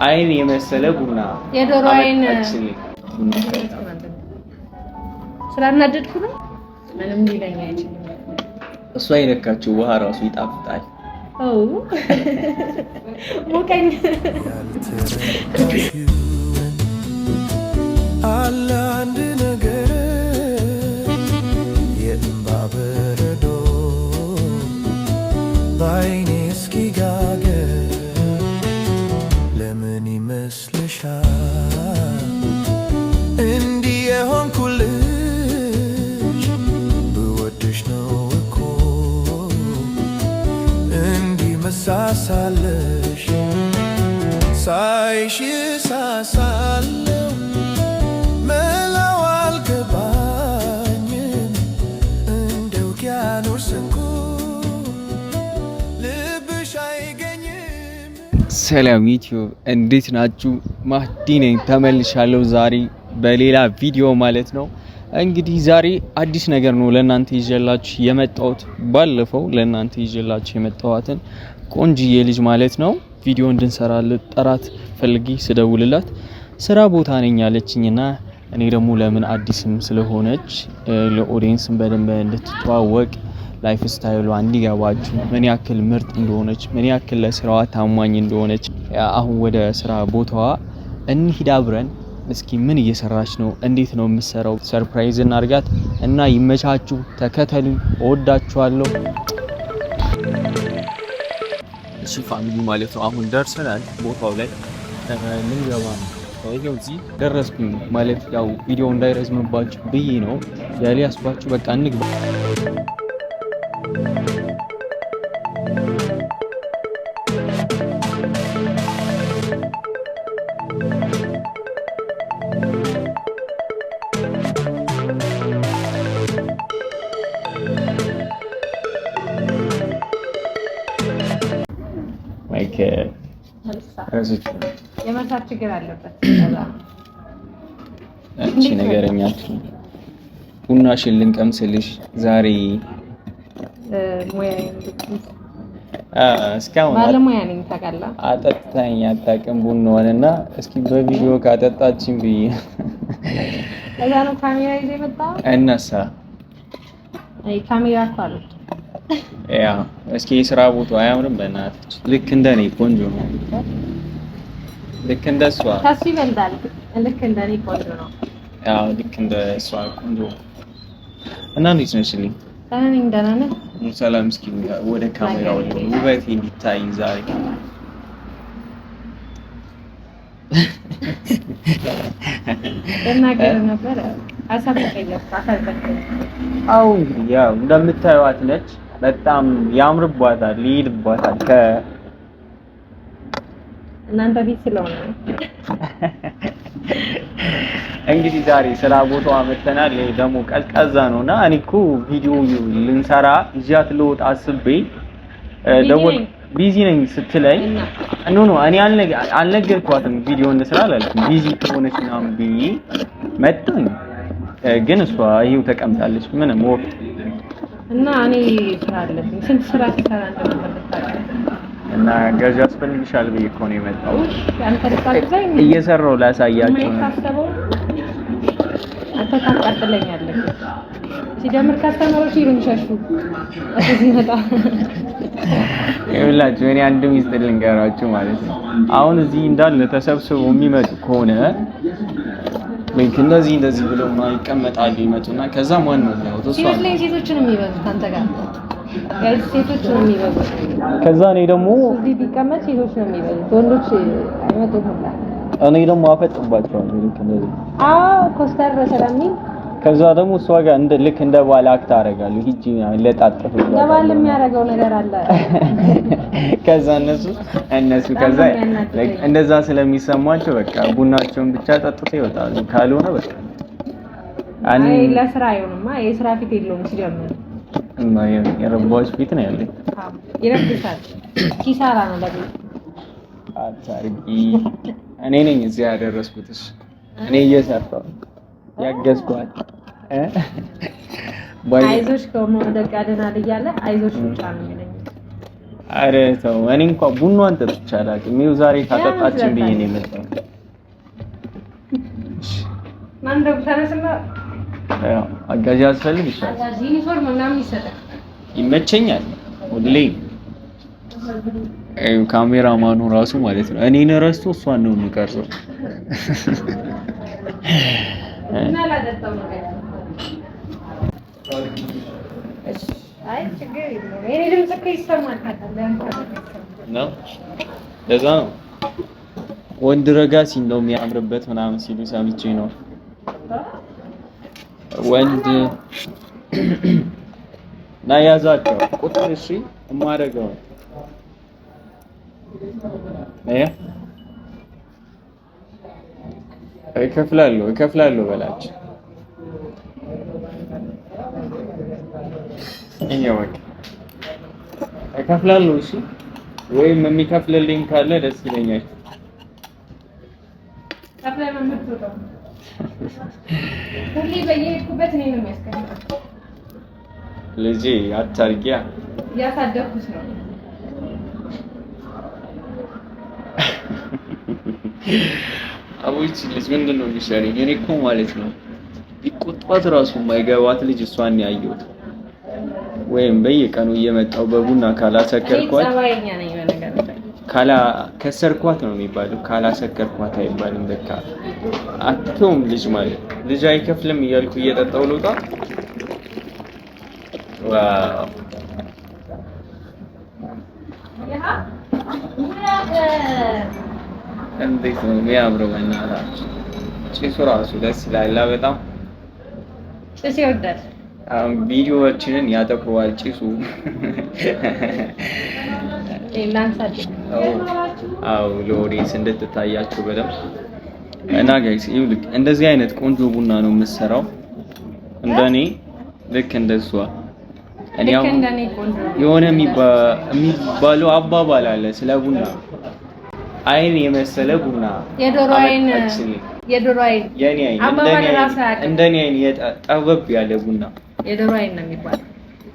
አይን የመሰለ ቡና የዶሮ አይን ስላናደድኩ ነው ምንም ሊለኛ አይችልም እሷ የነካችው ውሃ ራሱ ይጣፍጣል ሞቀኝ አለ አንድ ነገር የእምባ በረዶ በዓይኔ እስኪጋገር ለምን ይመስልሻል እንዲህ የሆንኩልሽ ብወድሽ ነው እኮ እንዲህ መሳሳለሽ ሳይሽ ሳሳለው መላው አልገባኝም እንደ ውቅያኖስ እንቁ ልብሽ አይገኝም። ሰላም ዩቲዩብ እንዴት ናችሁ? ማህዲ ነኝ ተመልሻለሁ ዛሬ በሌላ ቪዲዮ ማለት ነው። እንግዲህ ዛሬ አዲስ ነገር ነው ለእናንተ ይዤላችሁ የመጣሁት። ባለፈው ለእናንተ ይዤላችሁ የመጣኋትን ቆንጂዬ ልጅ ማለት ነው ቪዲዮ እንድንሰራለት ጠራት ፈልጊ ስደውልላት ስራ ቦታ ነኝ ያለችኝና እኔ ደግሞ ለምን አዲስም ስለሆነች ለኦዲየንስም በደንብ እንድትተዋወቅ ላይፍ ስታይሏ እንዲገባችሁ ምን ያክል ምርጥ እንደሆነች ምን ያክል ለስራዋ ታማኝ እንደሆነች አሁን ወደ ስራ ቦታዋ እንሂድ አብረን እስኪ ምን እየሰራች ነው እንዴት ነው የምትሰራው ሰርፕራይዝ እናርጋት እና ይመቻችሁ ተከተሉኝ እወዳችኋለሁ እሺ ፋሚሊ ማለት ነው አሁን ደርሰናል ቦታው ላይ ልንገባ ነው ይሄው እዚህ ደረስኩኝ ማለት ያው ቪዲዮ እንዳይረዝምባችሁ ብዬ ነው ያሊያስባችሁ በቃ እንግባ የመርሳት ችግር አለበት እቺ ነገረኛችሁ ቡናሽን ልንቀምስልሽ ዛሬ ሙያዬ እስካሁን ባለሙያ ነኝ ታውቃለህ አጠጣኝ አጣቀም ቡናውንና እስኪ በቪዲዮ ካጠጣችኝ ብዬ እዛ ነው ካሜራ ይዘህ የመጣው እነሳ አይ ካሜራ አጣሉ ያ እስኪ ስራ ቦታው አያምርም በእናትህ ልክ እንደኔ ቆንጆ ነው ልክ እንደሷ ከሱ ይበልጣል ልክ እንደኔ ቆንጆ ነው ያው ልክ እንደሷ ቆንጆ እና እንዴት ነሽልኝ ደህና ነኝ ሰላም እስኪ ወደ ካሜራው ውበቴ እንዲታይ ዛሬ ተናገር ነበር አሳብ ተቀየርኩ አካልበክ አው ያው እንደምታዩት ነች በጣም ያምርባታል ይልባታል እናንተ ቤት ስለሆነ እንግዲህ ዛሬ ስራ ቦታው መተናል ደግሞ ቀዝቃዛ ነውና እኔ እኮ ቪዲዮ ልንሰራ ይዣት ልወጣ አስቤ ደውል ቢዚ ነኝ ስትለኝ ኖ እኔ አልነገርኳትም ቪዲዮ እንስራ አላለችም ቢዚ ከሆነች ነው ብዬ መጣኝ ግን እሷ ይሄው ተቀምጣለች ምንም ወፍ እና እኔ ስራ አለብኝ ስንት ስራ ትሰራ እንደነበረ እና ገዛ አስፈልግሻል ብዬ እኮ ነው የመጣው አንተ ተጣጣኝ እየሰራው ላሳያችሁ ነው አንተ ታቃጥለኛለህ ሲጀምር ካስተማሮች ይሩንሻሹ እዚህ መጣ ይኸውላችሁ እኔ አንድ ሚስጥር ልንገራችሁ ማለት ነው አሁን እዚህ እንዳለ ተሰብስበው የሚመጡ ከሆነ ወይ እንደዚህ ብለው ነው ይቀመጣሉ ይመጡና ከዛ ማን ነው ያው ተሷ ሴቶችን የሚበዙት አንተ ጋር ጋይስ ሴቶችን የሚበዙት ከዛ እኔ ደግሞ እዚህ ቢቀመጥ ሴቶች ነው የሚበዙት ወንዶች አይመጡም እኔ ደግሞ አፈጥባቸዋለሁ ልክ እንደዚህ ኮስተር ስለሚል ከዛ ደግሞ እሷ ጋር ልክ እንደ ባል አክት አደርጋለሁ ሂጂ ለጣጥፍ ለባል የሚያደርገው ነገር አለ ከዛ እነሱ ከዛ እንደዛ ስለሚሰማቸው በቃ ቡናቸውን ብቻ ጠጥተው ይወጣሉ ካልሆነ በቃ አይ ለስራ አይሆንማ የስራ ፊት የለውም ሲጀምር እና የረባዎች ፊት ነው ያለኝ ይረብሻል ኪሳራ ነው ለቤት አታርጊ እኔ ነኝ እዚህ ያደረስኩትሽ እኔ እየሰራሁ ያገዝኳት አይዞሽ ከመውደቅ ያድናል እያለ አይዞሽ ብቻ ነው የሚለኝ ኧረ ተው እኔ እንኳን ቡናዋን ጠጥቼ አላውቅም። ይኸው ዛሬ ካጠጣችን ብዬ ነው የመጣው። ማን ደው ተነስና አጋዥ አስፈልግ ይሻላል። አጋዥ ዩኒፎርም ምናምን ይሰጣል። ይመቸኛል ሁሌ ካሜራማኑ ራሱ ማለት ነው እኔን ረስቶ እሷን ነው የሚቀርጸው። እና ላደጣው ነገር አይ ችግር የለውም። እኔ ድምጽ እኮ ይሰማል ነው ለዛ ነው ወንድ ረጋ ሲል ነው የሚያምርበት ምናምን ሲሉ ሰምቼ ነው። ወንድ ና ያዛቸው ቁጥር እሺ እማረገው እከፍላለሁ በላቸው። እኛው እከፍላለሁ እሺ ወይም የሚከፍልልኝ ካለ ደስ ይለኛል። ከፍለህ ነው የምትወጣው። ሁሌ በየሄድኩበት እኔ ነው የሚያስከፍለው። ልጄ አታርጊያ ያሳደኩት ነው። አቦይት ልጅ ምንድነው የሚሻለኝ? እኔ እኮ ማለት ነው ቢቆጣት ራሱ የማይገባት ልጅ እሷን ያየሁት ወይም በየቀኑ እየመጣው በቡና ካላሰከርኳት ከሰርኳት ነው የሚባለው። ካላሰከርኳት አይባልም። በቃ አትተውም ልጅ ማለት ልጅ አይከፍልም እያልኩ እየጠጣው ልውጣ። ዋው እንዴት ነው የሚያምረው! በእናታችሁ ጭሱ ራሱ ደስ ይላል በጣም። ጭስ ይወዳል። ቪዲዮዎችንን ያጠቁዋል ጭሱ። አው ሎሪስ እንድትታያችሁ በደምብ እና ጋይስ ይኸውልህ እንደዚህ አይነት ቆንጆ ቡና ነው የምሰራው እንደኔ ልክ እንደሷ። እኔ ያው የሆነ የሚባለው አባባል አለ ስለ ቡና አይን የመሰለ ቡና የዶሮ አይን የኔ አይን እንደኔ አይን ጠበብ ያለ ቡና የዶሮ አይን ነው የሚባለው።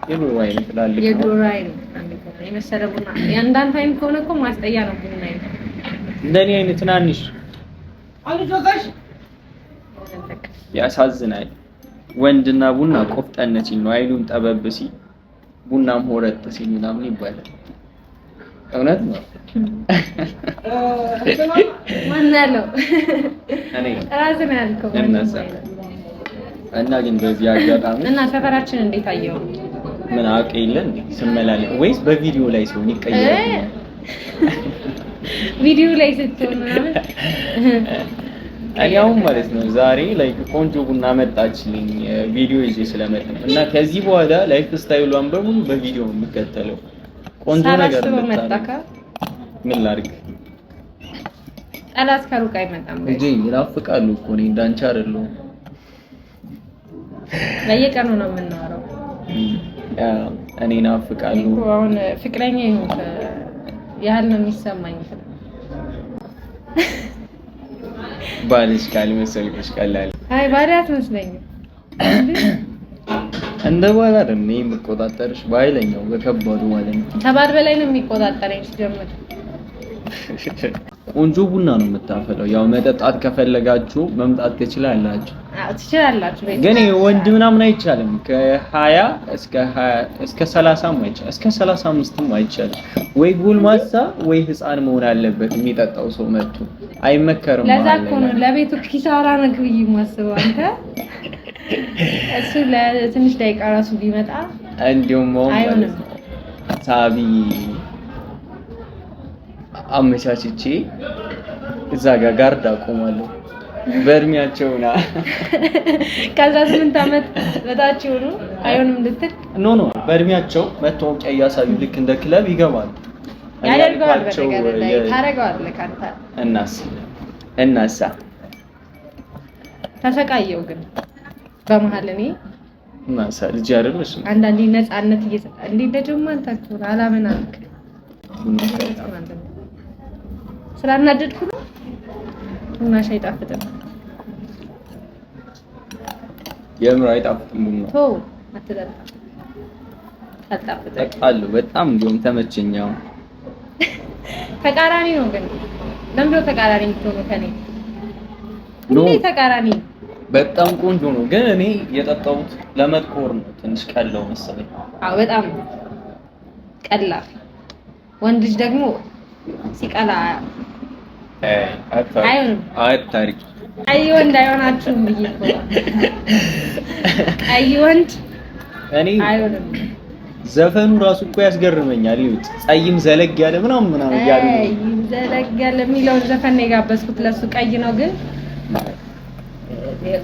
የዶሮ አይን ትላለህ? የዶሮ አይን የመሰለ ቡና ያንዳንተ አይን ከሆነ እኮ ማስጠያ ነው ቡና አይን። እንደኔ አይን ትናንሽ ያሳዝናል። ወንድና ቡና ቆፍጠን ሲል ነው አይሉም ጠበብ ሲል ቡናም ሆረጥ ሲል ምናምን ይባላል። እውነት ነው። ማን ያለው እኔ ራስህ ነው ያልከው። እና ግን በዚህ አጋጣሚ እና ሰፈራችን እንዴት አየው? ምን አውቄ የለ እንዴ ስመላለ ወይስ በቪዲዮ ላይ ሲሆን ይቀየራል? ቪዲዮ ላይ ስትሆን ምናምን አያው ማለት ነው። ዛሬ ላይክ ቆንጆ ቡና መጣችልኝ ቪዲዮ ይዤ ስለመጣ እና ከዚህ በኋላ ላይፍ ስታይሏን በሙሉ በቪዲዮ የምከተለው ቆንጆ ነገር መጣካ። ምን ላድርግ? ጠላት ከሩቅ አይመጣም እንጂ ይናፍቃሉ እኮ እኔ እንዳንቺ አይደለሁ። በየቀኑ ነው የምናወራው። እኔ ናፍቃሉ እኮ አሁን ፍቅረኛ ይሁን ያህል ነው የሚሰማኝ። ባልሽ ካልመሰልኩሽ ቀላል አይ ባል አትመስለኝም። እንደ ባል አይደለም የምቆጣጠርሽ ባይለኛው በከባዱ ማለት ነው። ከባል በላይ ነው የሚቆጣጠረኝ ሲጀምር። ቆንጆ ቡና ነው የምታፈለው። ያው መጠጣት ከፈለጋችሁ መምጣት ትችላላችሁ። ትችላላችሁ። ግን ወንድ ምናምን አይቻልም። ከ20 እስከ 30 አይቻልም። እስከ 35ም አይቻልም። ወይ ጎልማሳ ወይ ህፃን መሆን አለበት የሚጠጣው ሰው መጥቶ አይመከርም ማለት ነው። ለዛ እኮ ነው ለቤቱ ኪሳራ ነው ግብይ ማስበው አንተ። እሱ ለትንሽ ደቂቃ ራሱ ቢመጣ እንዲሁም አይሆንም። ሳቢ አመቻችቼ እዛ ጋር ጋርዳ ቆማለሁ። በእድሜያቸውና ከዛ 8 አመት በታች ሆኖ አይሆንም ልትል ኖ በእድሜያቸው መታወቂያ እያሳዩ ልክ እንደ ክለብ ይገባሉ። ያደርጋል በተገለለ ታረጋለህ ካንተ እናሳ ተሰቃየው ግን በመሃል እኔ እናሳ ልጅ አይደለሽ አንዳንዴ ነፃነት እየሰጠ እንዴ ደጀማን ታክቶ አላመን አልክ ስላናደድኩ ነው። ቡና ሻይ ጣፍጥም የምር አይጣፍጥም ቡና ተው አትጠጣ አጣፍጥ ጠጣለሁ በጣም እንዲሁም ተመቸኛው ተቃራኒ ነው ግን ለምንድን ነው ተቃራኒ የምትሆነው ከኔ? እንዴ ተቃራኒ በጣም ቆንጆ ነው ግን እኔ የጠጣሁት ለመጥቆር ነው ትንሽ ቀላው መሰለኝ። አዎ በጣም ቀላ ወንድ ልጅ ደግሞ ሲቀላ አታሪክ አይ ወንድ አይሆናችሁም ብዬ እኮ አይ ወንድ እኔ አይሆንም። ዘፈኑ ራሱ እኮ ያስገርመኛል። ይሁት ጸይም ዘለግ ያለ ምናምን ያሉ ዘለግ ያለ የሚለውን ዘፈን ነው የጋበዝኩት ለሱ። ቀይ ነው ግን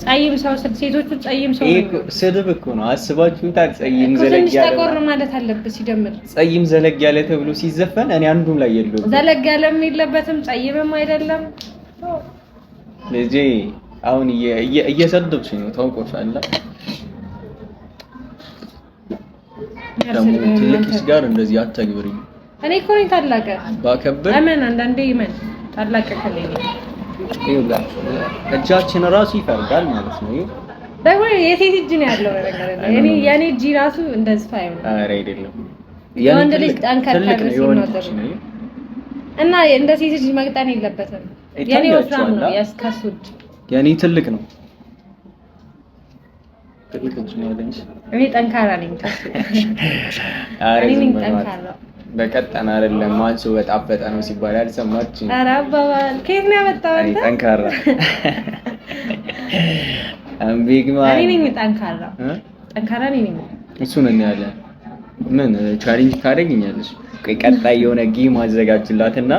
ጸይም ሰው ሴቶቹ ጸይም ሰው ነው ስድብ እኮ ነው። አስባችሁታል? ጸይም ዘለግ ትንሽ ያለ ተቆር ማለት አለበት ሲጀምር። ጸይም ዘለግ ያለ ተብሎ ሲዘፈን እኔ አንዱም ላይ የለውም። ዘለግ ያለም የለበትም ጸይምም አይደለም። ልጄ አሁን እየሰደብሽ ነው ታውቆሻል። ደግሞ ትልቅስ ጋር እንደዚህ አትግብሪ። እኔ እኮ ነኝ ታላቀ ባከብር አመን አንዳንዴ ይመን ታላቀ ከለኝ ይውላ እጃችን ራሱ ይፈርዳል ማለት ነው። ደግሞ የሴት እጅ ነው ያለው ነገር እኔ የኔ እጅ ራሱ እንደዚህ ፋይም ኧረ አይደለም የወንድ ልጅ ጠንከር ካለ ነው እና እንደ ሴት እጅ መቅጠን የለበትም። የኔ ወፍራም ነው ያስከሱድ የኔ ትልቅ ነው። ትልቅ እጅ ነው ያለኝ። እኔ ጠንካራ ነኝ ከሱ እኔ ጠንካራ በቀጠና አይደለም ማንሱ በጣፈጠ ነው ሲባል ያልሰማች። ኧረ አባባል ከየት ነው ያመጣው አንተ? ጠንካራ ቢግ ማን እኔ ነኝ ጠንካራ ጠንካራ ነኝ። እሱ ምን ያለ ምን ቻሌንጅ ታደርግኛለሽ? ቀጣይ የሆነ ጌም አዘጋጅላትና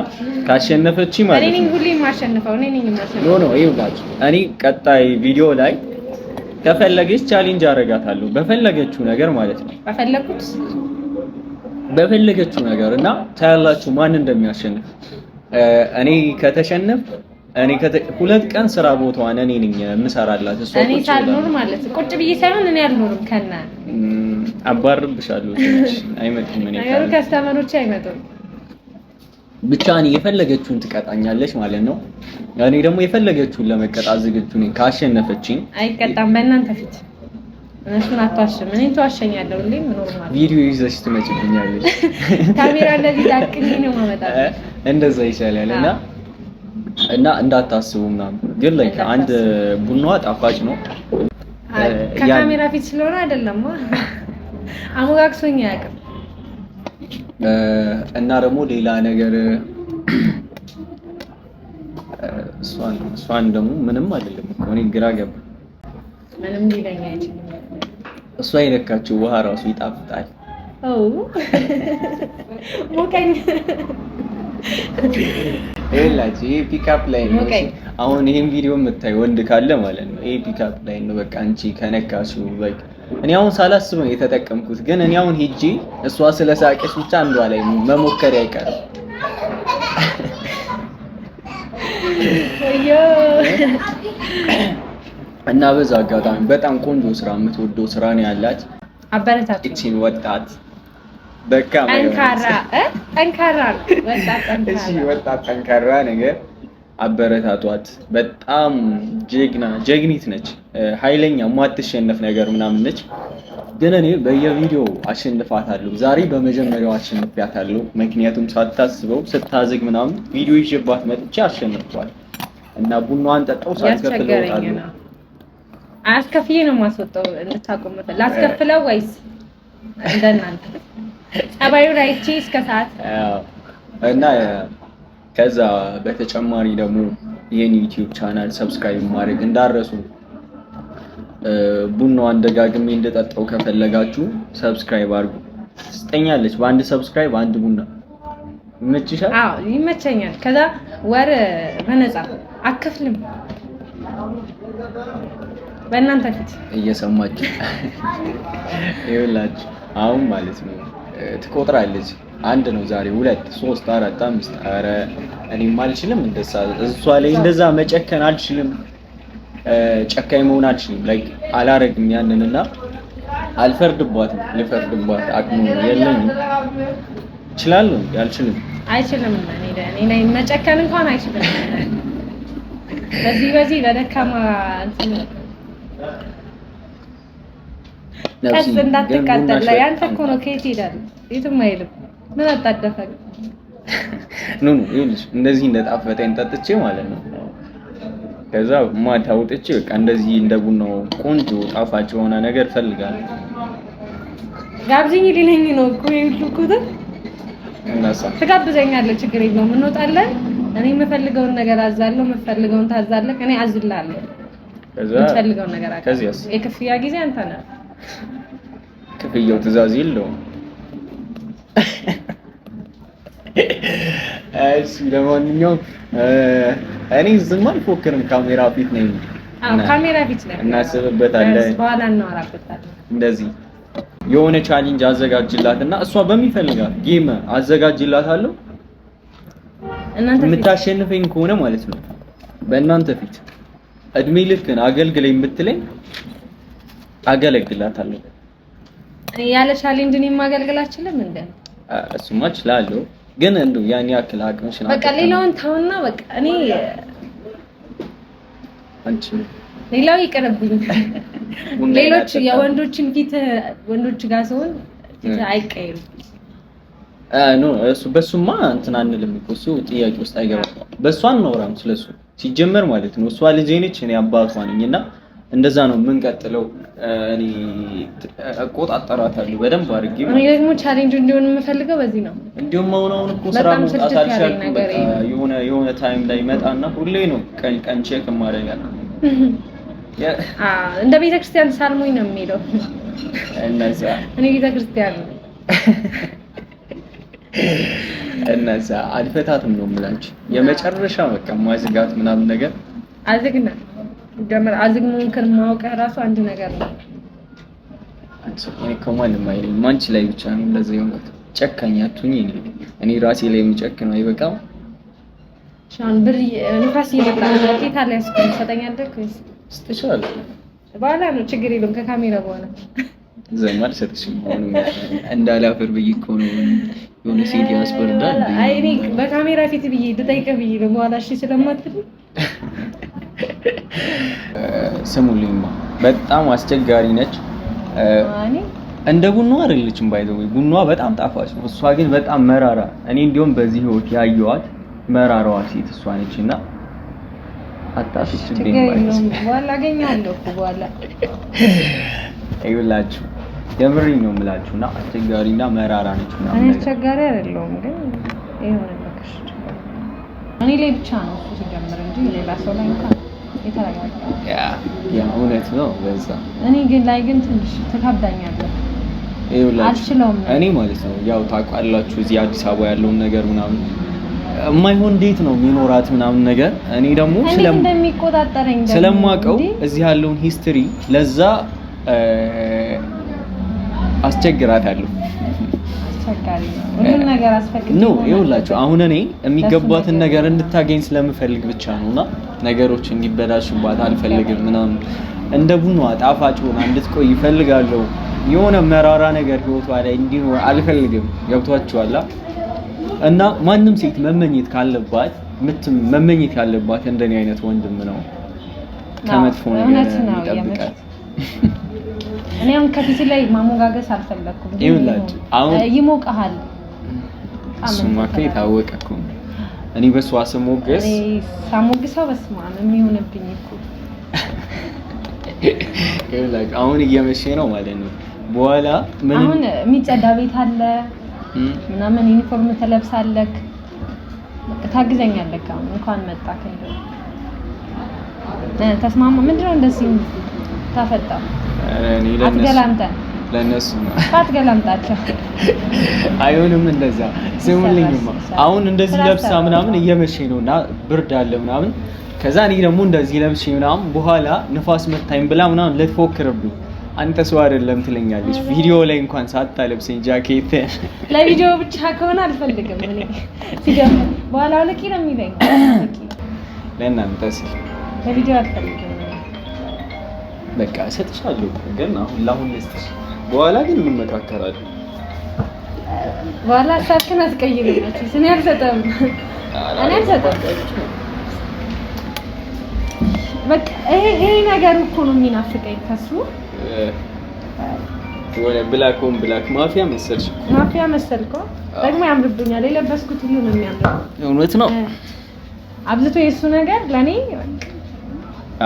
ካሸነፈች ማለት ነው። እኔ ነኝ ሁሌ የማሸንፈው እኔ ነኝ የማሸንፈው። ኖ ይውላችሁ እኔ ቀጣይ ቪዲዮ ላይ ከፈለገች ቻሌንጅ አደርጋታለሁ በፈለገችው ነገር ማለት ነው። በፈለገችው ነገር እና ታያላችሁ ማን እንደሚያሸንፍ። እኔ ከተሸነፍ እኔ ሁለት ቀን ስራ ቦታዋን እኔ ነኝ የምሰራላት። እሷ እኔ ሳልኖር ማለት ቁጭ ብዬ ሳይሆን እኔ አልኖርም ከና አባርብሻለሁ። አይመጡም እኔ አይሩ ከስተመሮች አይመጡም። ብቻ እኔ የፈለገችውን ትቀጣኛለች ማለት ነው። እኔ ደግሞ የፈለገችውን ለመቀጣት ዝግጁ ነኝ ካሸነፈችኝ። አይቀጣም በእናንተ ፊት እነሱን አትዋሽም። እኔን ተዋሸኛለሁ ሁሌ ኖርማል ቪዲዮ ይዘሽ ትመጭብኛለሽ። ካሜራ እንደዚህ ዳቅኝ ነው ማመጣው እንደዛ ይሻላል እና እንዳታስቡ ምናምን ግን ላይ አንድ ቡናዋ ጣፋጭ ነው። ከካሜራ ፊት ስለሆነ አይደለም አሞጋግሶኝ ያውቃል። እና ደግሞ ሌላ ነገር እሷን ደግሞ ምንም አይደለም እኮ እኔ ግራ ገባ። ምንም ሊለኛ አይችልም። እሷ የነካችው ውሃ ራሱ ይጣፍጣል። ሞቀኝ ኤላጂ ፒካፕ ላይ ነው። አሁን ይሄን ቪዲዮ የምታይ ወንድ ካለ ማለት ነው ይሄ ፒካፕ ላይ ነው። በቃ አንቺ ከነካሽው በቃ እኔ አሁን ሳላስብ ነው የተጠቀምኩት። ግን እኔ አሁን ሄጄ እሷ ስለሳቀች ብቻ አንዷ ላይ መሞከር አይቀርም። እና በዛ አጋጣሚ በጣም ቆንጆ ስራ የምትወደው ስራ ነው ያላት። አበረታቱ እቺን ወጣት በቃ ጠንካራ ወጣት ጠንካራ ነገር አበረታቷት። በጣም ጀግኒት ነች። ኃይለኛ ማትሸነፍ ነገር ምናምን ነች። ግን እኔ በየቪዲዮ አሸንፋታለሁ። ዛሬ በመጀመሪያው አሸንፊያታለሁ። ምክንያቱም ሳታስበው ስታዝግ ምናምን ቪዲዮ ይዤባት መጥቼ አሸንፏል። እና ቡናዋን ጠጣው ሳትከፍለው ወጣለሁ። አስከፍዬ ነው ማስወጣው እንድታቆም ላስከፍለው ወይስ እንደናንተ ጸባዩን አይቼ እስከ ሰዓት እና ከዛ በተጨማሪ ደግሞ የኔ ዩቲዩብ ቻናል ሰብስክራይብ ማድረግ እንዳረሱ። ቡናዋን ደጋግሜ እንደጠጣው ከፈለጋችሁ ሰብስክራይብ አድርጉ። ትስጠኛለች በአንድ ሰብስክራይብ አንድ ቡና ይመችሻል? አዎ ይመቸኛል። ከዛ ወር በነፃ አከፍልም በእናንተ ፊት እየሰማችሁ ይኸውላችሁ አሁን ማለት ነው ትቆጥራለች። አንድ ነው ዛሬ 2 3 4 5 አረ እኔም አልችልም እንደዛ እሷ ላይ እንደዛ መጨከን አልችልም። ጨካኝ መሆን አልችልም። ላይክ አላረግም ያንንና አልፈርድባትም። ልፈርድባት አቅሙ የለኝም። እችላለሁ አልችልም። አይችልም እኔ ላይ መጨከን እንኳን አይችልም። በዚህ ለደካማ እንትን ቀስ እንዳትቃጠል ላይ አንተ እኮ ነው ከየት ሄዳለህ? የትም አይልም። ምን አጣደፈክ? ኖ ይኸውልሽ እንደዚህ እንደጣፈጠኝ ጠጥቼ ማለት ነው። ከዛ ማታ ወጥቼ በቃ እንደዚህ እንደ ቡናው ቆንጆ ጣፋጭ የሆነ ነገር ፈልጋለሁ። ጋብዘኝ ሊለኝ ነው እኮ ይልኩት እናሳ ትጋብዘኛለህ፣ ችግር የለውም እንወጣለን። እኔ የምፈልገውን ነገር አዛለሁ፣ የምፈልገውን ታዛለህ፣ እኔ አዝላለሁ። ከዛ የምፈልገውን ነገር አቀ ከዚያስ የክፍያ ጊዜ አንተ ነህ። ክፍያው ትእዛዝ የለውም። እሺ ለማንኛውም እኔ ዝም አልፎክርም፣ ካሜራ ፊት ነኝ። ካሜራ ፊት ነኝ። እናስብበታለን፣ በኋላ እናወራበታለን። እንደዚህ የሆነ ቻሌንጅ አዘጋጅላትና እሷ በሚፈልጋት ጌም አዘጋጅላታለሁ። እናንተ የምታሸንፈኝ ከሆነ ማለት ነው በእናንተ ፊት እድሜ ልክን አገልግለኝ የምትለኝ አገለግላታለሁ። ያለ ቻሌንጅ እኔ ማገልገል አልችልም እንዴ? እሱማ እችላለሁ፣ ግን እንደው ያን ያክል አቅምሽ ነው። በቃ ሌላውን ታውና በቃ እኔ አንቺ ሌላው ይቀርብኝ። ሌሎች የወንዶችን ፊት ወንዶች ጋር ሲሆን አይቀየርም። ኖ እሱ በሱማ እንትን አንልም እኮ እሱ ጥያቄ ውስጥ አይገባም። በሷ አናወራም ስለሱ ሲጀመር ማለት ነው። እሷ ልጄ ነች፣ እኔ አባቷ ነኝና እንደዛ ነው የምንቀጥለው። እኔ እቆጣጠራታለሁ በደንብ አድርጌ። እኔ ደግሞ ቻሌንጅ እንዲሆን የምፈልገው በዚህ ነው። እንዲሁም አሁን እኮ ስራ መስራት አልቻልኩም። በቃ የሆነ ታይም ላይ መጣና ሁሌ ነው ቀን ቼክ ማድረግ እንደ ቤተክርስቲያን ሳልሞኝ ነው የሚሄደው። እነዛ እኔ ቤተክርስቲያን ነው እነዛ አልፈታትም ነው የምላችሁ። የመጨረሻ በቃ ማዝጋት ምናምን ነገር አዝግና ደምር አዝግሙን ከማውቀ ራሱ አንድ ነገር ነው። እኔ ከማንም አይለኝ ማንቺ ላይ ብቻ ነው እንደዚህ የሆንኩት። ጨካኝ አትሁኝ። እኔ ራሴ ላይ የምጨክነው አይበቃም? ሻን ብር ንፋስ ይመጣ ጌታ ላይ ያስቀም ሰጠኛለህ ወይስ ስትሻል በኋላ ነው? ችግር የለም ከካሜራ በኋላ ዘማል ሰጥሽም ሆኖ እንዳላፈር ብዬ እኮ ነው የሆነ ሲዲ ያስፈርዳል። አይ እኔ በካሜራ ፊት ብዬ ልጠይቅህ ብዬ ነው በኋላ እሺ ስለማትል ስሙልኝማ በጣም አስቸጋሪ ነች። እንደ ቡናዋ አይደለችም ባይዘው ቡናዋ በጣም ጣፋጭ ነው፣ እሷ ግን በጣም መራራ። እኔ እንዲያውም በዚህ ህይወት ያየኋት መራራዋ ሴት እሷ ነችና አጣፍጭ ደም ባይስ በኋላ አገኛለሁ በኋላ አይውላችሁ የምሬን ነው የምላችሁና አስቸጋሪና መራራ ነችና እኔ አስቸጋሪ አይደለሁም፣ ግን ይሄን ለከሽ እኔ ላይ ብቻ ነው እሱ ሲጀምር እንጂ ሌላ ሰው ላይ እንኳን የተረጋጋ ያ እውነት ነው። በዛ እኔ ግን ላይ ግን ትንሽ ተካብዳኛለህ። አልችለውም እኔ ማለት ነው ያው ታውቃላችሁ እዚህ አዲስ አበባ ያለውን ነገር ምናምን የማይሆን ዴት ነው የሚኖራት ምናምን ነገር እኔ ደግሞ እንደሚቆጣጠረኝ ስለማውቀው እዚህ ያለውን ሂስትሪ ለዛ አስቸግራታለሁ። አስቸጋሪ ነው ሁሉ ነገር አስፈቅጂ ነው ይኸውላችሁ። አሁን እኔ የሚገባትን ነገር እንድታገኝ ስለምፈልግ ብቻ ነውና ነገሮች እንዲበላሽባት አልፈልግም ምናምን። እንደ ቡኗ ጣፋጭ ሆና እንድትቆይ ይፈልጋለሁ። የሆነ መራራ ነገር ህይወቷ ላይ እንዲኖር አልፈልግም። ገብቷችኋል? እና ማንም ሴት መመኘት ካለባት መመኘት ያለባት እንደኔ አይነት ወንድም ነው ከመጥፎ ነገር ይጠብቃል። እኔ አሁን ከፊት ላይ ማሞጋገስ አልፈለኩም። ይኸውላችሁ አሁን ይሞቀሃል። እሱማ የታወቀ እኮ እኔ በሷ ስሞገስ ሳሞግሰው በስማ ነው የሚሆንብኝ እኮ። ይኸውላችሁ አሁን እየመሸ ነው ማለት ነው። በኋላ ምን አሁን የሚጸዳ ቤት አለ ምናምን ዩኒፎርም ተለብሳለህ፣ ታግዘኛለህ። አሁን እንኳን መጣክ እንደው ተስማማ። ምንድነው እንደዚህ ታፈጣ? እኔ አትገላምጠን ለነሱ ነው አትገላምጣቸው። አይሆንም እንደዛ። ስሙልኝማ አሁን እንደዚህ ለብሳ ምናምን እየመሸ ነውና ብርድ አለ ምናምን። ከዛ እኔ ደግሞ እንደዚህ ለብሼ ምናምን በኋላ ንፋስ መታኝ ብላ ምናምን ልትፎክርብኝ አንተ ሰው አይደለም ትለኛለች። ቪዲዮ ላይ እንኳን ሳታለብሰኝ ጃኬት ለቪዲዮ ብቻ ከሆነ አልፈልግም እኔ ሲጀምር በኋላ ለቂ ነው የሚለኝ። ለእናንተስ ለቪዲዮ አልፈልግም። በቃ ሰጥሻለሁ ግን አሁን ልስጥሽ፣ በኋላ ግን እንመካከራለን። በኋላ ሳትከን አትቀይርልኝ። እኔ አልሰጠም። በቃ ይሄ ነገር እኮ ነው የሚናፍቀኝ ከሱ ወለ ብላክ ማፊያ መሰልሽ። ማፊያ መሰልከው? ደግሞ ያምርብኛል የለበስኩት ሁሉ ነው የሚያምረው እውነት ነው አብዝቶ የሱ ነገር ለኔ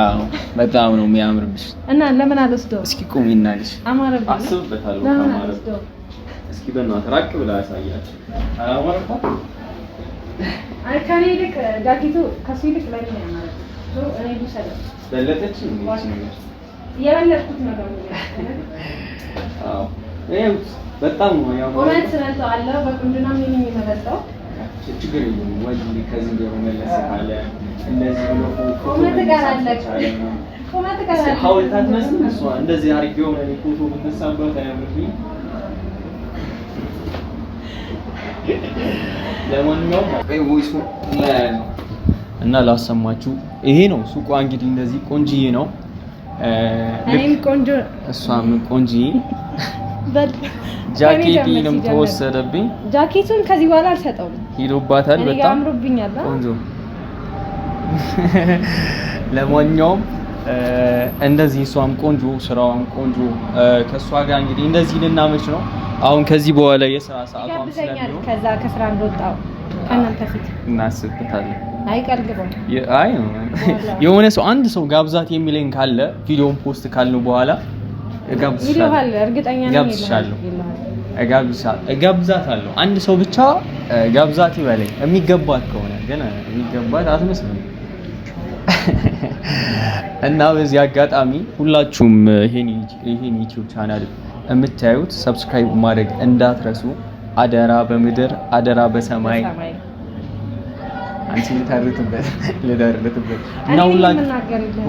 አዎ በጣም ነው የሚያምርብሽ እና ለምን አልወስደው እስኪ ቁሚና ልሽ አማረብኝ አስብበታለሁ አማረብኝ እስኪ በእናትህ ራቅ ብላ ያሳያችሁ አማረባ አይ ካኔ ልክ ጃኬቱ ከሲልክ ላይ ነው ያማረው እኔ ልሰለው በለጠች ነው የበለጥኩት ነገር ነው አዎ ይሄው በጣም ነው ያው ኮሜንት ስለንተው አለ በቁንጅና ምን የሚመለጠው ችግር የለም ወይ ከዚህ ጋር መለስ ካለ እንደዚህ ብሎ ኮሜንት ጋር አለ ኮሜንት ጋር አለ ሐውልታት መስል እሷ እንደዚህ አርጌው ነው ፎቶ ብትነሳበት አያምርብኝ ለማንኛውም ቮይስ እና ላሰማችሁ ይሄ ነው ሱቋ እንግዲህ እንደዚህ ቆንጂዬ ነው እኔም ቆንጆ እሷም ቆንጂዬ ጃኬቴንም ተወሰደብኝ ጃኬቱን ከዚህ በኋላ አልሰጠውም ሄዶባታል በጣም ያምሩብኛል ቆንጆ ለማንኛውም እንደዚህ እሷም ቆንጆ ስራዋም ቆንጆ ከሷ ጋር እንግዲህ እንደዚህ ልናመች ነው አሁን ከዚህ በኋላ የሥራ ሰዓቷም ስለሚሆን ከዛ ከስራ እንደወጣው ከእናንተ ፊት እናስብታለን አይቀልግም አይ የሆነ ሰው አንድ ሰው ጋብዛት የሚለኝ ካለ ቪዲዮን ፖስት ካልነው በኋላ ይልሃል እርግጠኛ ነኝ እጋብዛታለሁ አንድ ሰው ብቻ ጋብዛት ይበለኝ የሚገባት ከሆነ ግን የሚገባት አትመስልም እና በዚህ አጋጣሚ ሁላችሁም ይሄን YouTube ቻናል የምታዩት ሰብስክራይብ ማድረግ እንዳትረሱ አደራ በምድር አደራ በሰማይ አንቺ ልታርትበት እና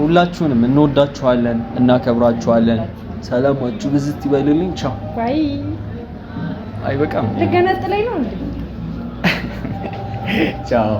ሁላችሁንም እንወዳችኋለን እናከብራችኋለን ሰላማችሁ ብዝት ይበልልኝ ቻው ባይ አይበቃም ልገነጥለኝ ነው እንዴ ቻው